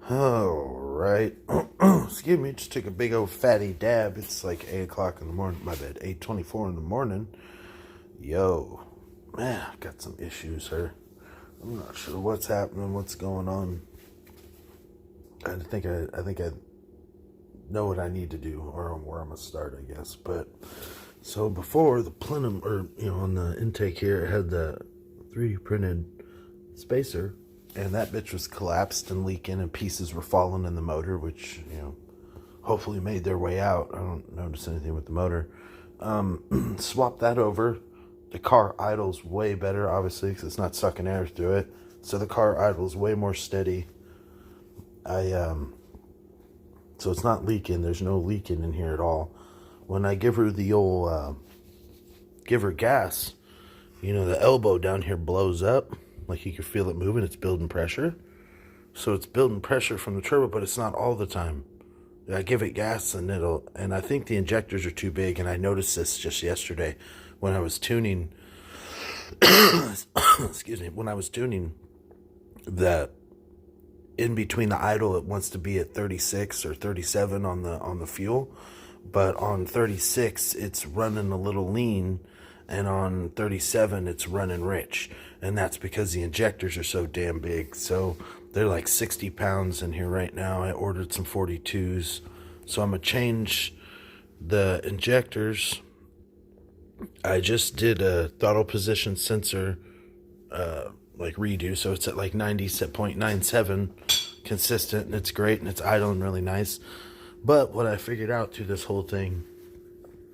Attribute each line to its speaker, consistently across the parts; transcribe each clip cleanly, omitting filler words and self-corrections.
Speaker 1: Alright. Excuse me, just took a big old fatty dab. It's like 8 o'clock in the morning. My bad, 8:24 in the morning. Yo, man, I got some issues here. I'm not sure what's happening, what's going on. I think I know what I need to do, or where I'm gonna start, I guess. But so before the plenum, or on the intake here, it had the 3D printed spacer, and that bitch was collapsed and leaking, and pieces were falling in the motor, which hopefully made their way out. I don't notice anything with the motor. Swap that over. The car idles way better, obviously, because it's not sucking air through it. So the car idles way more steady. So it's not leaking. There's no leaking in here at all. When I give her the old, give her gas, the elbow down here blows up. Like you can feel it moving. It's building pressure. So it's building pressure from the turbo, but it's not all the time. I give it gas and I think the injectors are too big. And I noticed this just yesterday when I was tuning. Excuse me. When I was tuning, that in between the idle, it wants to be at 36 or 37 on the fuel, but on 36 it's running a little lean, and on 37 it's running rich, and that's because the injectors are so damn big. So they're like 60 pounds in here right now. I ordered some 42s, so I'm gonna change the injectors. I just did a throttle position sensor like redo, so it's at like 90.97 consistent, and it's great, and it's idling really nice. But what I figured out through this whole thing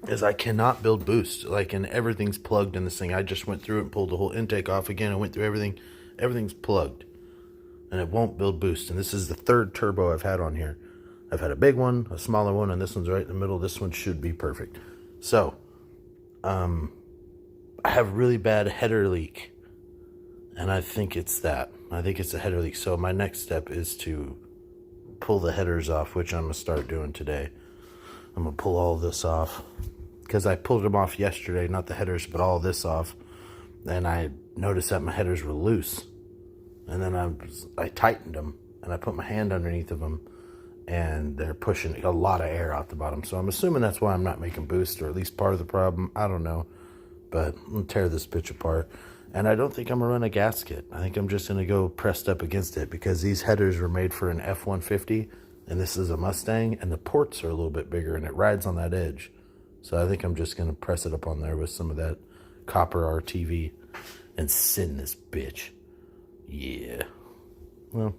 Speaker 1: is I cannot build boost, and everything's plugged in this thing. I just went through it and pulled the whole intake off again. I went through everything's plugged, and it won't build boost. And this is the third turbo I've had on here. I've had a big one, a smaller one, and this one's right in the middle. This one should be perfect. So I have really bad header leak, and I think it's that. I think it's a header leak. So my next step is to pull the headers off, which I'm going to start doing today. I'm going to pull all this off, because I pulled them off yesterday, not the headers, but all this off. And I noticed that my headers were loose. And then I tightened them, and I put my hand underneath of them, and they're pushing a lot of air out the bottom. So I'm assuming that's why I'm not making boost, or at least part of the problem. I don't know. But I'm going to tear this bitch apart. And I don't think I'm going to run a gasket. I think I'm just going to go pressed up against it, because these headers were made for an F-150, and this is a Mustang, and the ports are a little bit bigger, and it rides on that edge. So I think I'm just going to press it up on there with some of that copper RTV and send this bitch. Yeah. Well,